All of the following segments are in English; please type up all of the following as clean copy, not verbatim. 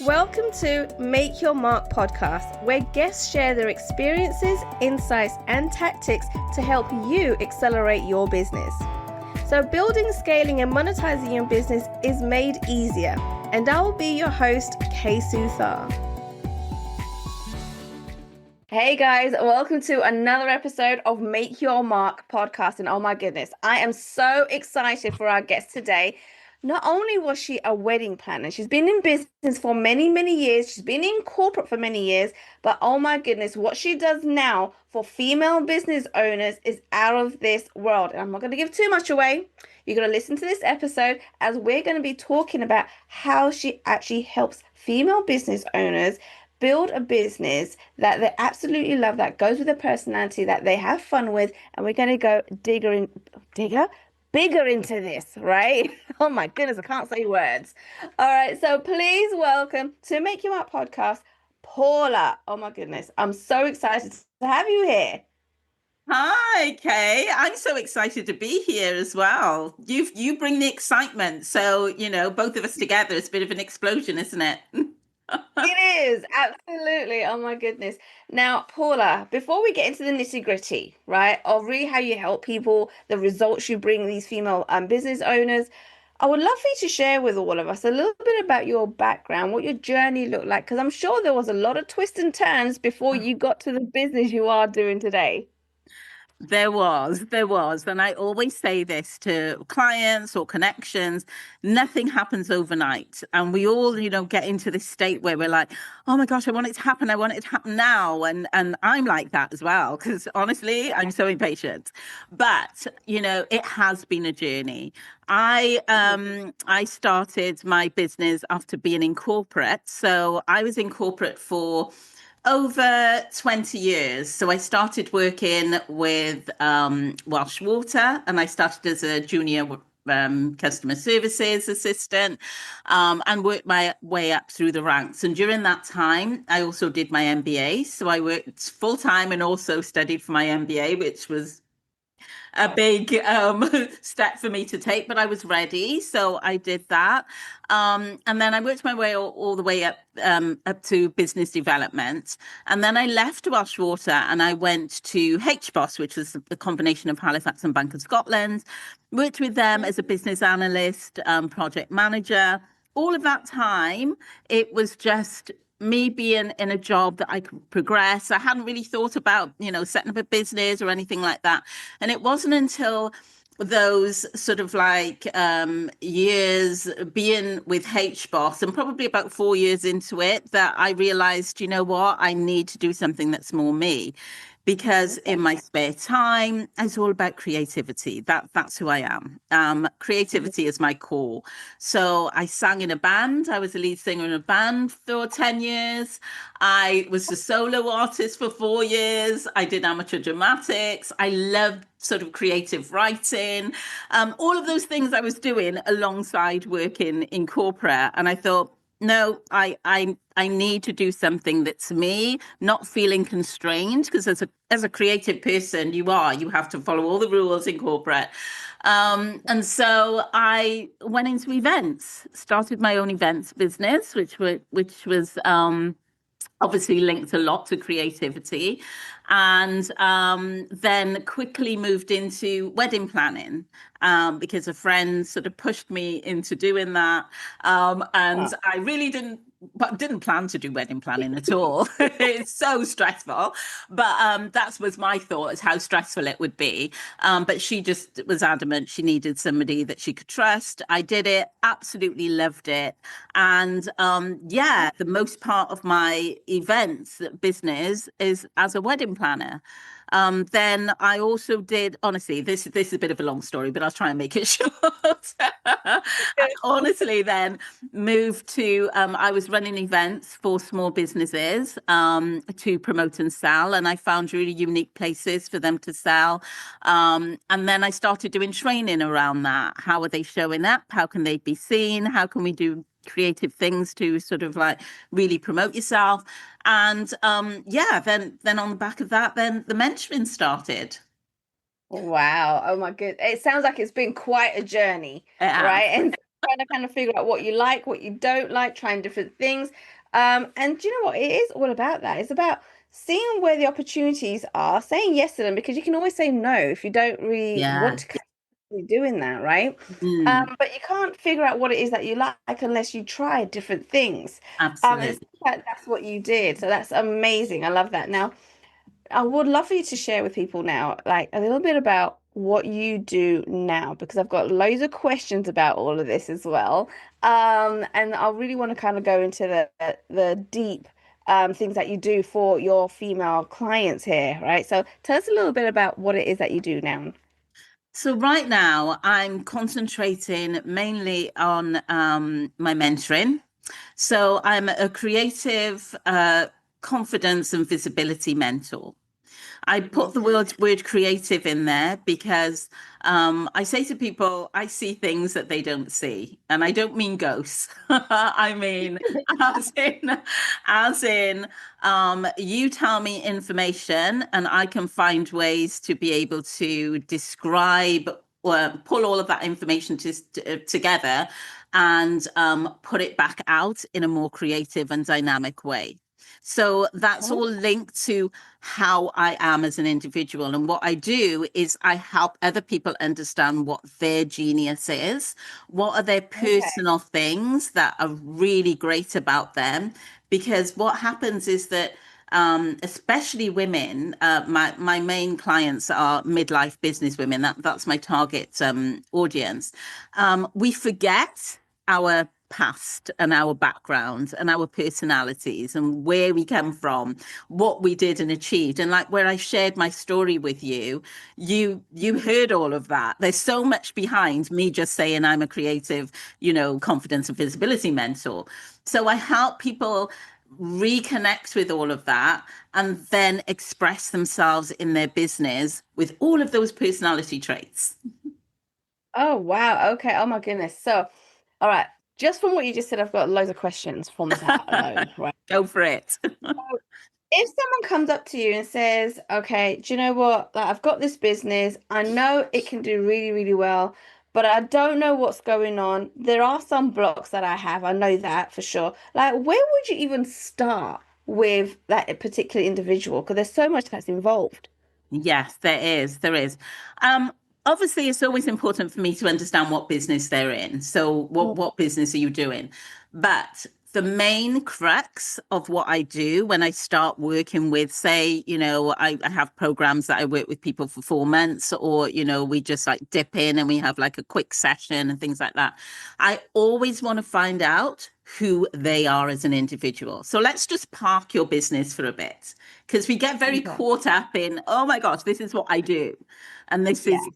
Welcome to Make Your Mark podcast, where guests share their experiences, insights, and tactics to help you accelerate your business. So, building, scaling, and monetizing your business is made easier. And I will be your host, Suthar. Hey guys, welcome to another episode of Make Your Mark podcast. And oh my goodness, I am so excited for our guest today. Not only was she a wedding planner, she's been in business for many, many years. She's been in corporate for many years. But oh my goodness, what she does now for female business owners is out of this world. And I'm not going to give too much away. You're going to listen to this episode as we're going to be talking about how she actually helps female business owners build a business that they absolutely love, that goes with their personality, that they have fun with. And we're going to go bigger into this, right? Oh my goodness, I can't say words. All right, so please welcome to Make Your Mark podcast, Paula. Oh my goodness, I'm so excited to have you here. Hi, Kay. I'm so excited to be here as well. You bring the excitement. So, both of us together, it's a bit of an explosion, isn't it? It is, absolutely. Oh my goodness. Now, Paula, before we get into the nitty-gritty, right, of really how you help people, the results you bring these female business owners, I would love for you to share with all of us a little bit about your background, what your journey looked like, because I'm sure there was a lot of twists and turns before you got to the business you are doing today. There was. And I always say this to clients or connections, nothing happens overnight. And we all, get into this state where we're like, oh my gosh, I want it to happen. I want it to happen now. And I'm like that as well, because honestly, I'm so impatient. But, it has been a journey. I started my business after being in corporate. So I was in corporate for over 20 years. So I started working with Welsh Water, and I started as a junior customer services assistant, and worked my way up through the ranks. And during that time, I also did my MBA. So I worked full time and also studied for my MBA, which was a big step for me to take, but I was ready, so I did that. And then I worked my way all the way up to business development, and then I left Welsh Water and I went to HBOS, which was the combination of Halifax and Bank of Scotland. Worked with them as a business analyst, project manager. All of that time, it was just me being in a job that I could progress. I hadn't really thought about, setting up a business or anything like that. And it wasn't until those sort of years being with HBOS, and probably about 4 years into it, that I realized, you know what, I need to do something that's more me. Because in my spare time, it's all about creativity. That's who I am. Creativity is my core. So I sang in a band. I was a lead singer in a band for 10 years. I was a solo artist for 4 years. I did amateur dramatics. I loved sort of creative writing. All of those things I was doing alongside working in corporate. And I thought, no, I need to do something that's me, not feeling constrained, because as a creative person, you have to follow all the rules in corporate. And so I went into events, started my own events business, which was obviously linked a lot to creativity, and then quickly moved into wedding planning, because a friend sort of pushed me into doing that, and I really didn't plan to do wedding planning at all. It's so stressful, but that was my thought, is how stressful it would be. But she just was adamant she needed somebody that she could trust. I did it, absolutely loved it. And the most part of my events business is as a wedding planner. Then I also did, honestly, this is a bit of a long story, but I'll try and make it short. I honestly then moved to, I was running events for small businesses to promote and sell, and I found really unique places for them to sell. And then I started doing training around that. How are they showing up? How can they be seen? How can we do creative things to sort of really promote yourself? And then on the back of that, then the mentoring started. Wow. Oh my goodness. It sounds like it's been quite a journey, right? And trying to kind of figure out what you like, what you don't like, trying different things. And do you know what? It is all about that. It's about seeing where the opportunities are, saying yes to them, because you can always say no if you don't really want Yeah. to continue doing that, right? Mm, But you can't figure out what it is that you like unless you try different things. And absolutely. that's what you did. So that's amazing. I love that. Now, I would love for you to share with people now, like a little bit about what you do now, because I've got loads of questions about all of this as well. And I really want to kind of go into the deep things that you do for your female clients here, right? So tell us a little bit about what it is that you do now. So right now, I'm concentrating mainly on my mentoring. So I'm a creative confidence and visibility mentor. I put Mhm. the word creative in there because I say to people, I see things that they don't see. And I don't mean ghosts. I mean, as in, you tell me information and I can find ways to be able to describe or pull all of that information together and put it back out in a more creative and dynamic way. So that's Oh, all linked to how I am as an individual. And what I do is I help other people understand what their genius is, what are their okay. personal things that are really great about them. Because what happens is that especially women. My main clients are midlife business women. That's my target audience. We forget our past and our background and our personalities and where we come from, what we did and achieved. And like where I shared my story with you, you heard all of that. There's so much behind me just saying I'm a creative, confidence and visibility mentor. So I help people reconnect with all of that and then express themselves in their business with all of those personality traits. Oh, wow. Okay. Oh my goodness. So, all right. Just from what you just said, I've got loads of questions from that alone, right? Go for it. If someone comes up to you and says, okay, do you know what? Like, I've got this business. I know it can do really, really well, but I don't know what's going on. There are some blocks that I have. I know that for sure. Like, where would you even start with that particular individual? Because there's so much that's involved. Yes, there is. There is. Um, Obviously, it's always important for me to understand what business they're in. So, Mm. what business are you doing? But the main crux of what I do when I start working with, say, I have programs that I work with people for 4 months, or we just like dip in and we have like a quick session and things like that. I always want to find out who they are as an individual. So let's just park your business for a bit because we get very Okay. caught up in, oh my gosh, this is what I do. And this Yeah. is,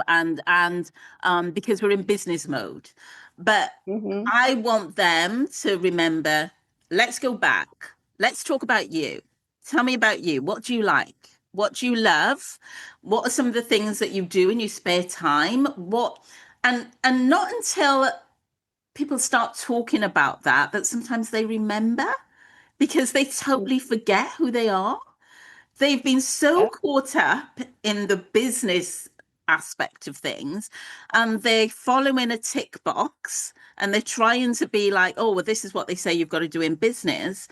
and because we're in business mode. But Hmm. I want them to remember, let's go back. Let's talk about you. Tell me about you. What do you like? What do you love? What are some of the things that you do in your spare time? And not until people start talking about that sometimes they remember because they totally forget who they are. They've been so Yeah. caught up in the business aspect of things and they're following a tick box and they're trying to be like, oh, well, this is what they say you've got to do in business,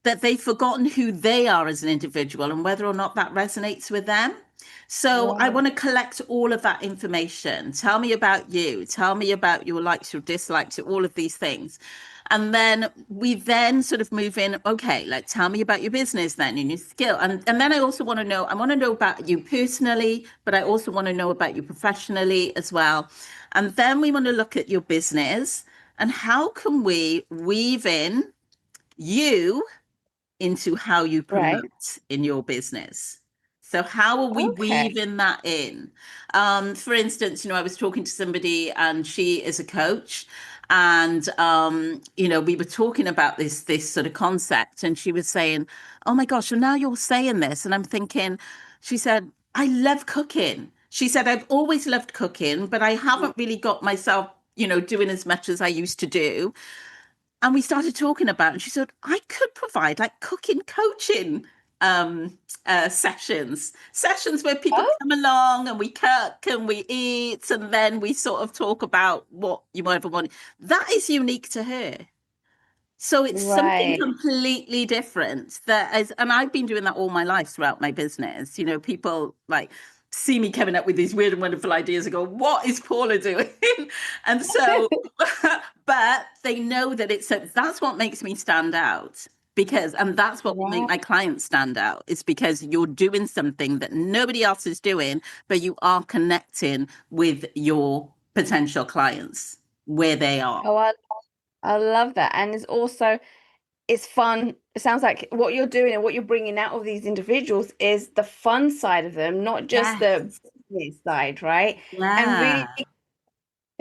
that they've forgotten who they are as an individual and whether or not that resonates with them. So I Right. want to collect all of that information. Tell me about you. Tell me about your likes, your dislikes, all of these things. And then we then sort of move in, okay, like tell me about your business then and your skill. And then I want to know about you personally, but I also want to know about you professionally as well. And then we want to look at your business and how can we weave in you into how you Right. promote in your business. So how are we Okay. weaving that in? For instance, I was talking to somebody and she is a coach and we were talking about this sort of concept and she was saying, oh my gosh, well now you're saying this. And I'm thinking, she said, I love cooking. She said, I've always loved cooking, but I haven't really got myself, doing as much as I used to do. And we started talking about it, and she said, I could provide like cooking coaching sessions where people Oh, come along and we cook and we eat and then we sort of talk about what you ever want. That is unique to her. So it's something right. completely different that is, and I've been doing that all my life throughout my business. People like see me coming up with these weird and wonderful ideas and go, what is Paula doing? And so, but they know that that's what makes me stand out and that's what will make Right. my clients stand out is because you're doing something that nobody else is doing, but you are connecting with your potential clients where they are. Oh, I love that. And it's fun. It sounds like what you're doing and what you're bringing out of these individuals is the fun side of them, not just Yes. the business side, right? And really Yeah.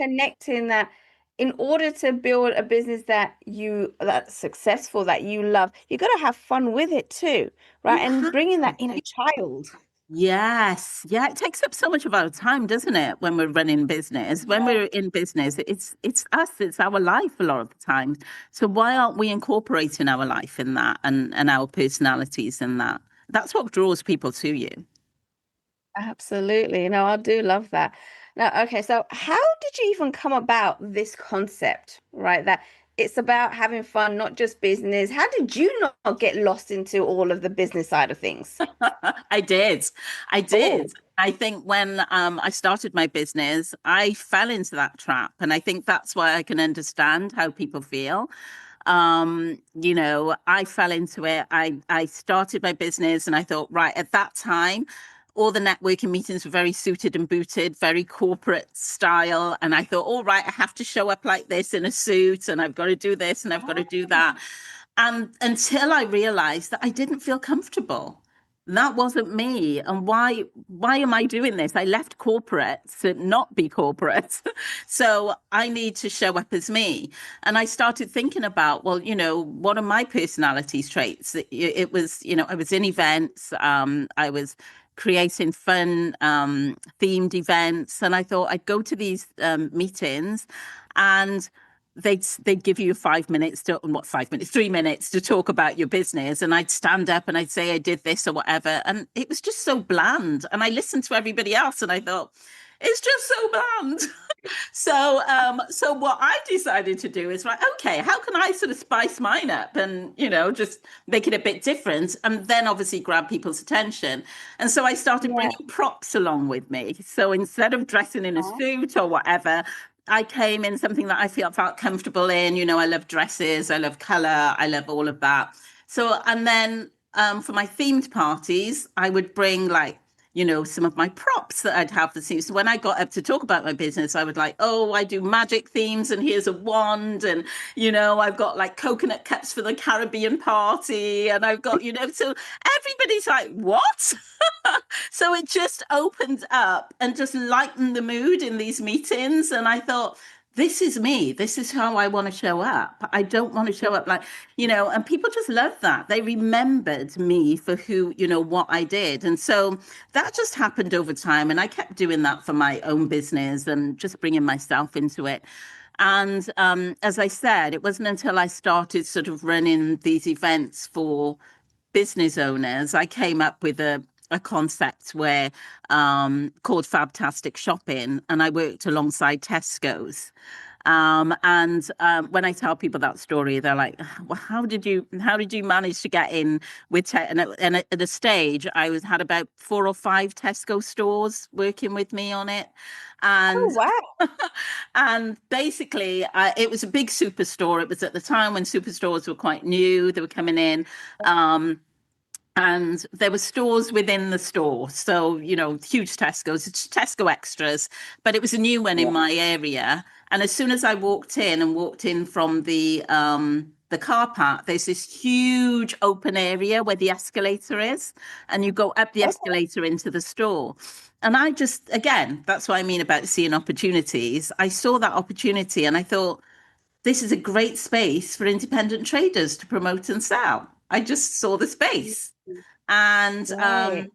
connecting that in order to build a business that's successful, that you love, you got to have fun with it too, right? You And have bringing that to. inner child. Yes. Yeah. It takes up so much of our time, doesn't it? When we're running business, when Yeah. we're in business, it's us, it's our life a lot of the time. So why aren't we incorporating our life in that and our personalities in that? That's what draws people to you. Absolutely. No, I do love that. Now, okay, so how did you even come about this concept, right? That it's about having fun, not just business. How did you not get lost into all of the business side of things? I did. I Oh, did. I think when I started my business, I fell into that trap. And I think that's why I can understand how people feel. I fell into it. I started my business and I thought, right, at that time, all the networking meetings were very suited and booted, very corporate style. And I thought, all right, I have to show up like this in a suit and I've got to do this and I've got to do that. And until I realized that I didn't feel comfortable. That wasn't me. And why am I doing this? I left corporate to not be corporate. So I need to show up as me. And I started thinking about, well, what are my personalities traits? It was, I was in events, I was creating fun themed events. And I thought I'd go to these meetings and they'd give you 5 minutes to what 5 minutes 3 minutes to talk about your business, and I'd stand up and I'd say I did this or whatever, and it was just so bland, and I listened to everybody else and I thought it's just so bland. So what I decided to do is, right, okay, how can I sort of spice mine up and, just make it a bit different and then obviously grab people's attention. And so I started yeah. bringing props along with me. So instead of dressing in a suit or whatever, I came in something that I felt comfortable in. I love dresses, I love color, I love all of that. So, and then for my themed parties, I would bring like some of my props that I'd have the scenes. So when I got up to talk about my business, I would like, oh, I do magic themes and here's a wand. And, I've got like coconut cups for the Caribbean party. And I've got, so everybody's like, what? So it just opened up and just lightened the mood in these meetings. And I thought, this is me. This is how I want to show up. I don't want to show up like, and people just love that. They remembered me for who, what I did. And so that just happened over time. And I kept doing that for my own business and just bringing myself into it. And as I said, it wasn't until I started sort of running these events for business owners, I came up with a concept where called Fabtastic Shopping, and I worked alongside Tesco's. And when I tell people that story, they're like, well, how did you manage to get in with and at a stage I had about 4 or 5 Tesco stores working with me on it. Oh, And wow. and basically, it was a big superstore. It was at the time when superstores were quite new; they were coming in. Um, and there were stores within the store. So, huge Tesco's, it's Tesco Extras, but it was a new one in Yeah. my area. And as soon as I walked in from the car park, there's this huge open area where the escalator is, and you go up the Okay. escalator into the store. And I just, again, that's what I mean about seeing opportunities. I saw that opportunity and I thought, this is a great space for independent traders to promote and sell. I just saw the space and Right.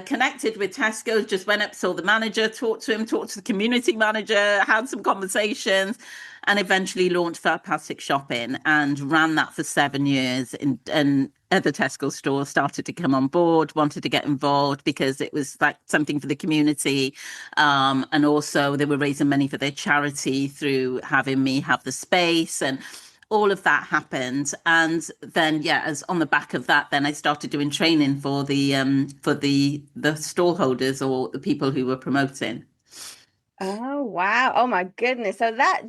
connected with Tesco, just went up, saw the manager, talked to him, talked to the community manager, had some conversations, and eventually launched Fantastic Shopping and ran that for 7 years. And other Tesco stores started to come on board, wanted to get involved because it was like something for the community. And also they were raising money for their charity through having me have the space, and all of that happened. And then, yeah, as on the back of that, then I started doing training for the stall holders or the people who were promoting. Oh wow. Oh my goodness. So that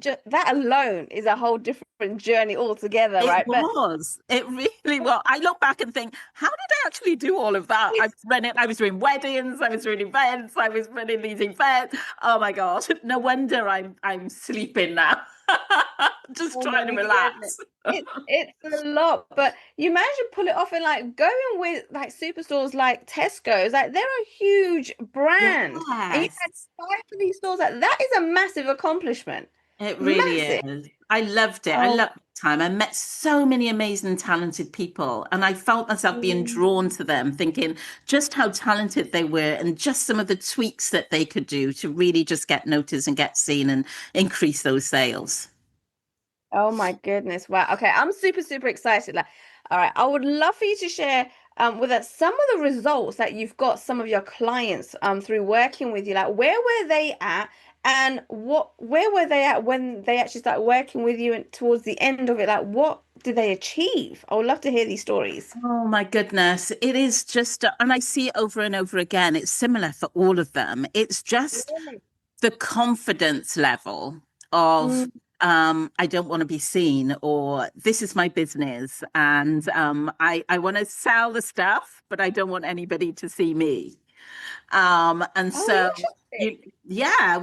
alone is a whole different journey altogether, It right? But was. It really was. I look back and think, how did I actually do all of that? I was running, I was doing weddings, I was doing events, I was running these events. Oh my God. No wonder I'm sleeping now. Just oh trying to my goodness. relax. It's a lot, but you managed to pull it off and like going with like superstores like Tesco's, like they're a huge brand. And you had Yes. five of these stores, like that is a massive accomplishment. It really Massive. is. I loved it. I Oh, loved the time. I met so many amazing, talented people, and I felt myself being mm, drawn to them, thinking just how talented they were and just some of the tweaks that they could do to really just get noticed and get seen and increase those sales. oh my goodness. Wow. Okay, I'm super, super excited. Like, all right, I would love for you to share with us some of the results that you've got some of your clients through working with you. Like, where were they at? And where were they at when they actually started working with you and towards the end of it? Like, what did they achieve? I would love to hear these stories. Oh my goodness. It is just, and I see it over and over again. It's similar for all of them. It's just Yeah. the confidence level of Mm, I don't want to be seen, or this is my business and I want to sell the stuff, but I don't want anybody to see me. And oh, so you, interesting. yeah,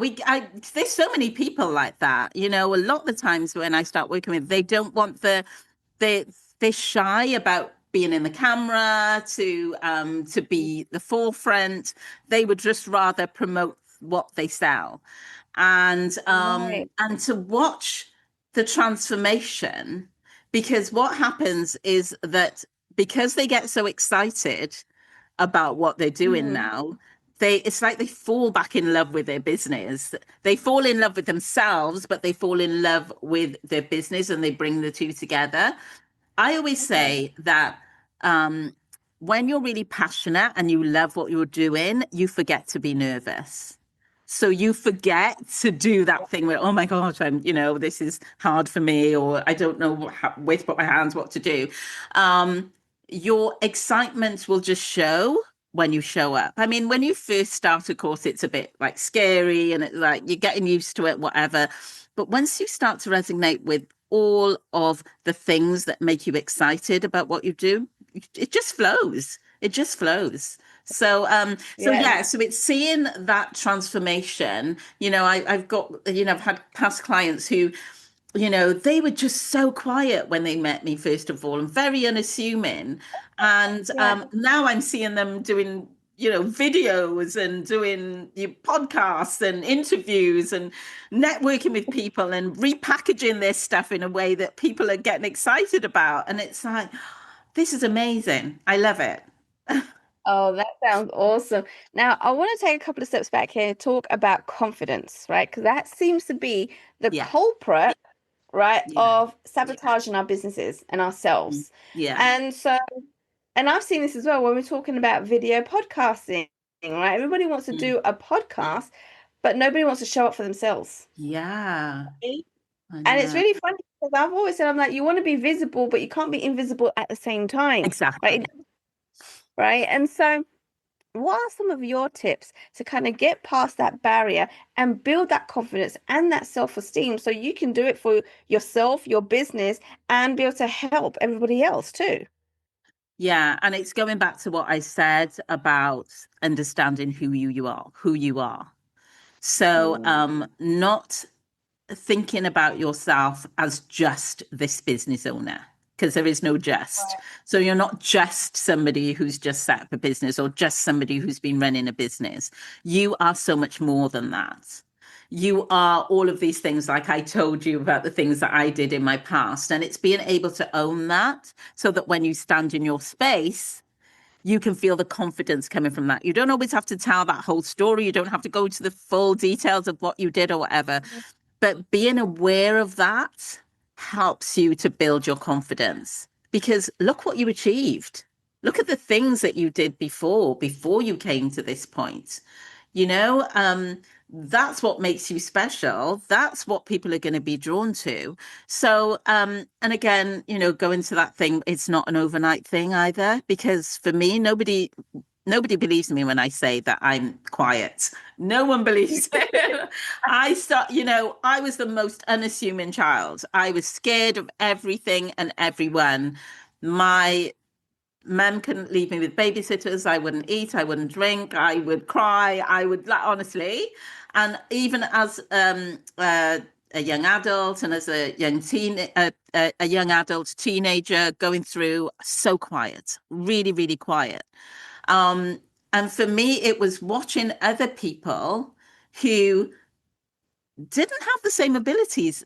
there's so many people like that. You know, a lot of the times when I start working with, they don't want they they're shy about being in the camera to be the forefront. They would just rather promote what they sell, Right. and to watch the transformation, because what happens is that because they get so excited about what they're doing Mm, now, it's like they fall back in love with their business. They fall in love with themselves, but they fall in love with their business and they bring the two together. I always okay. say that um, when you're really passionate and you love what you're doing, you forget to be nervous. So you forget to do that thing where, oh my gosh, this is hard for me, or I don't know where to put my hands, what to do. Um, your excitement will just show when you show up. I mean, when you first start, of course, it's a bit like scary and it's like you're getting used to it, whatever. But once you start to resonate with all of the things that make you excited about what you do, it just flows. It just flows. So Yeah. yeah, so it's seeing that transformation. I've got, I've had past clients who, they were just so quiet when they met me, first of all, and very unassuming. And Yeah. now I'm seeing them doing, videos and doing podcasts and interviews and networking with people and repackaging their stuff in a way that people are getting excited about. And it's like, this is amazing. I love it. Oh, that sounds awesome. Now, I want to take a couple of steps back here and talk about confidence, right? Because that seems to be the Yeah, culprit, right, yeah, of sabotaging our businesses and mm, ourselves. yeah, And so, and I've seen this as well when we're talking about video podcasting, right? Everybody wants to mm, do a podcast, but nobody wants to show up for themselves. yeah. Right? I And it's know. really funny because I've always said, I'm like, you want to be visible, but you can't be invisible at the same time, right? Exactly. Right. And so, what are some of your tips to kind of get past that barrier and build that confidence and that self-esteem so you can do it for yourself, your business, and be able to help everybody else too? Yeah, and it's going back to what I said about understanding who you are. So, Mm, not thinking about yourself as just this business owner, because there is no just. right. So you're not just somebody who's just set up a business or just somebody who's been running a business. You are so much more than that. You are all of these things, like I told you about the things that I did in my past. And it's being able to own that so that when you stand in your space, you can feel the confidence coming from that. You don't always have to tell that whole story. You don't have to go to the full details of what you did or whatever. But being aware of that helps you to build your confidence. because look what you achieved. Look at the things that you did before you came to this point. You know, that's what makes you special. That's what people are going to be drawn to. So, and again, go into that thing, it's not an overnight thing either, because for me, nobody believes me when I say that I'm quiet. No one believes it. I was the most unassuming child. I was scared of everything and everyone. My mum couldn't leave me with babysitters. I wouldn't eat. I wouldn't drink. I would cry. I would, like, honestly. And even as a young adult and as a young adult teenager going through, so quiet, really, really quiet. Um, and for me, it was watching other people who didn't have the same abilities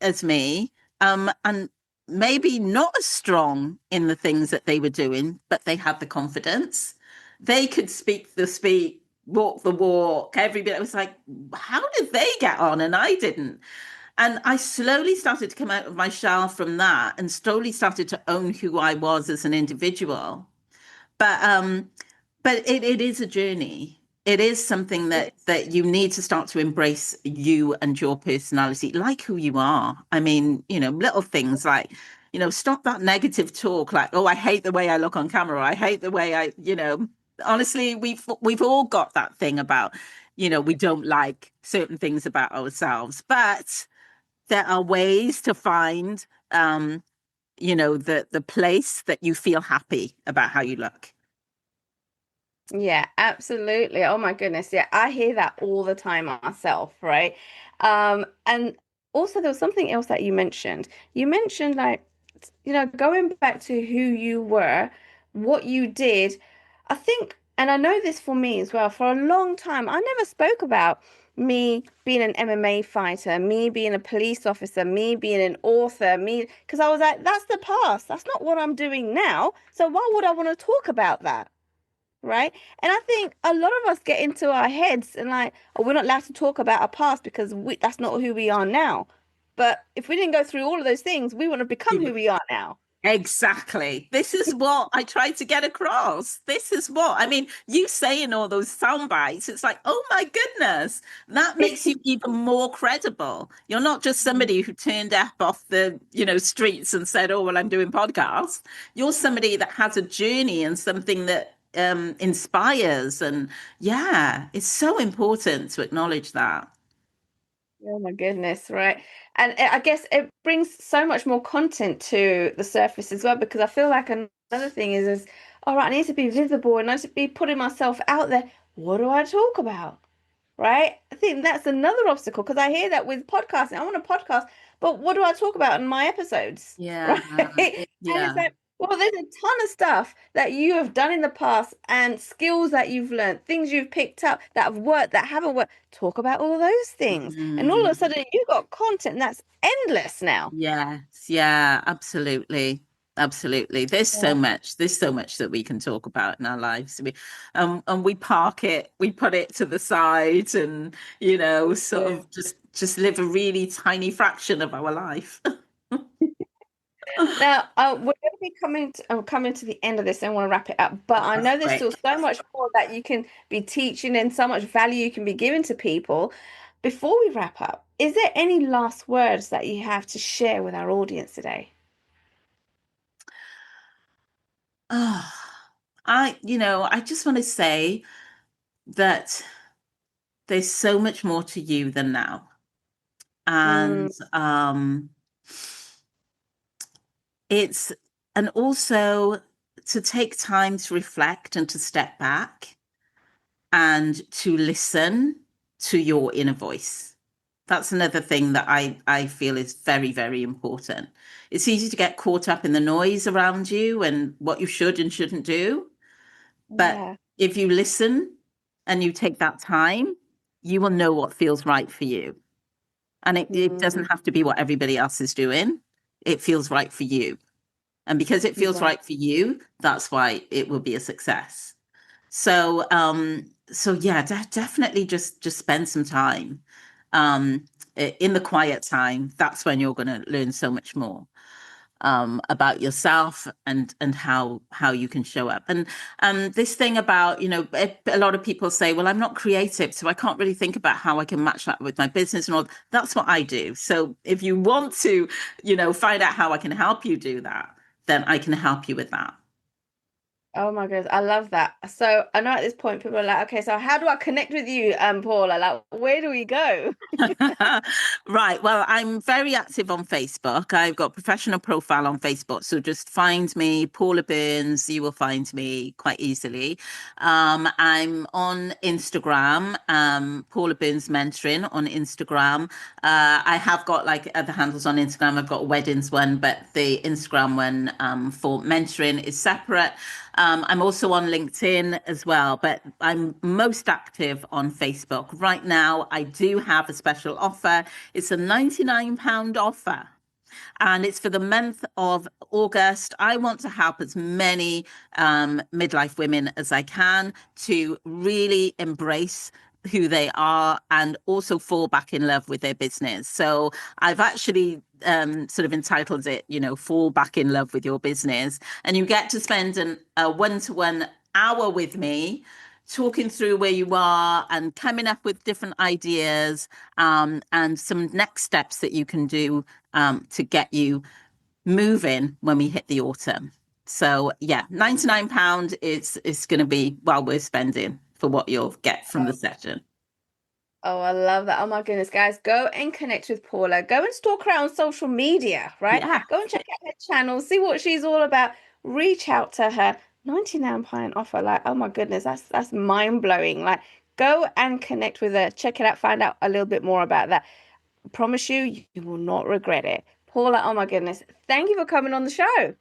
as me, and maybe not as strong in the things that they were doing, but they had the confidence. They could speak the speak, walk the walk, every bit. I was like, how did they get on and I didn't? And I slowly started to come out of my shell from that and slowly started to own who I was as an individual. But it is a journey. It is something that you need to start to embrace you and your personality, like who you are. I mean, little things like, stop that negative talk, like, oh, I hate the way I look on camera. I hate the way honestly, we've all got that thing about, we don't like certain things about ourselves, but there are ways to find the place that you feel happy about how you look. Yeah, absolutely. Oh my goodness. Yeah, I hear that all the time myself, right? And also there was something else that you mentioned. You mentioned like, going back to who you were, what you did. I think, and I know this for me as well, for a long time, I never spoke about me being an MMA fighter, me being a police officer, me being an author, me, because I was like, that's the past. That's not what I'm doing now. So why would I want to talk about that? Right? And I think a lot of us get into our heads and like, oh, we're not allowed to talk about our past because that's not who we are now. But if we didn't go through all of those things, we wouldn't have become who we are now. Exactly. This is what I tried to get across. This is what I mean. You saying all those sound bites, it's like, oh my goodness, that makes you even more credible. You're not just somebody who turned up off the, streets and said, oh, well, I'm doing podcasts. You're somebody that has a journey and something that inspires. And yeah, it's so important to acknowledge that. Oh my goodness, right. And I guess it brings so much more content to the surface as well, because I feel like another thing is, all right, I need to be visible and I need to be putting myself out there. What do I talk about? Right? I think that's another obstacle because I hear that with podcasting. I want a podcast, but what do I talk about in my episodes? Yeah. Right? And it's Yeah. like, well, there's a ton of stuff that you have done in the past and skills that you've learned, things you've picked up that have worked, that haven't worked. Talk about all of those things. And all of a Mm. sudden, you've got content that's endless now. Yes, yeah, absolutely. Absolutely. Yeah. There's so much that we can talk about in our lives. And we park it, we put it to the side and, sort Yeah. of just live a really tiny fraction of our life. Now, we're going to be coming to the end of this and want to wrap it up, but I That's know there's still great. so much more that you can be teaching and so much value you can be giving to people. Before we wrap up, is there any last words that you have to share with our audience today? Oh, I just want to say that there's so much more to you than now. And Mm, it's and also to take time to reflect and to step back and to listen to your inner voice. That's another thing that I feel is very, very important. It's easy to get caught up in the noise around you and what you should and shouldn't do. But yeah. if you listen and you take that time, you will know what feels right for you. And it Mm, doesn't have to be what everybody else is doing. It feels right for you. And because it feels right. right for you, that's why it will be a success. So yeah, definitely just spend some time um in the quiet time. That's when you're going to learn so much more. about yourself and how you can show up. And this thing about, a lot of people say, well, I'm not creative, so I can't really think about how I can match that with my business and all. That's what I do. So if you want to, find out how I can help you do that, then I can help you with that. Oh my goodness, I love that. So I know at this point people are like, okay, so how do I connect with you, Paula? Like, where do we go? Right. Well, I'm very active on Facebook. I've got a professional profile on Facebook. So just find me, Paula Burns. You will find me quite easily. I'm on Instagram, Paula Burns Mentoring on Instagram. I have got like other handles on Instagram. I've got a weddings one, but the Instagram one for mentoring is separate. I'm also on LinkedIn as well, but I'm most active on Facebook. Right now, I do have a special offer. It's a £99 offer, and it's for the month of August. I want to help as many midlife women as I can to really embrace who they are and also fall back in love with their business. So I've actually sort of entitled it, fall back in love with your business. And you get to spend a one-to-one hour with me talking through where you are and coming up with different ideas and some next steps that you can do to get you moving when we hit the autumn. So yeah, £99 is going to be well worth spending for what you'll get from the session. Oh, I love that. Oh my goodness, guys, go and connect with Paula. Go and stalk her on social media, right? Yeah. Go and check out her channel, see what she's all about. Reach out to her. £99 offer. Like, oh my goodness, that's mind-blowing. Like, go and connect with her. Check it out, find out a little bit more about that. I promise you will not regret it. Paula, oh my goodness, thank you for coming on the show.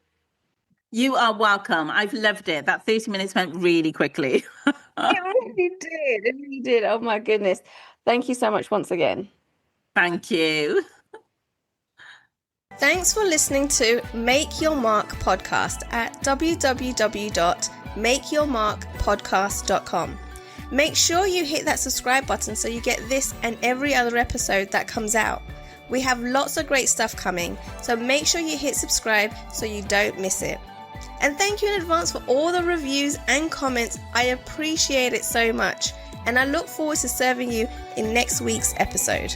You are welcome. I've loved it. That 30 minutes went really quickly. It really did. It really did. Oh my goodness. Thank you so much once again. Thank you. Thanks for listening to Make Your Mark podcast at www.makeyourmarkpodcast.com. Make sure you hit that subscribe button so you get this and every other episode that comes out. We have lots of great stuff coming, so make sure you hit subscribe so you don't miss it. And thank you in advance for all the reviews and comments. I appreciate it so much, and I look forward to serving you in next week's episode.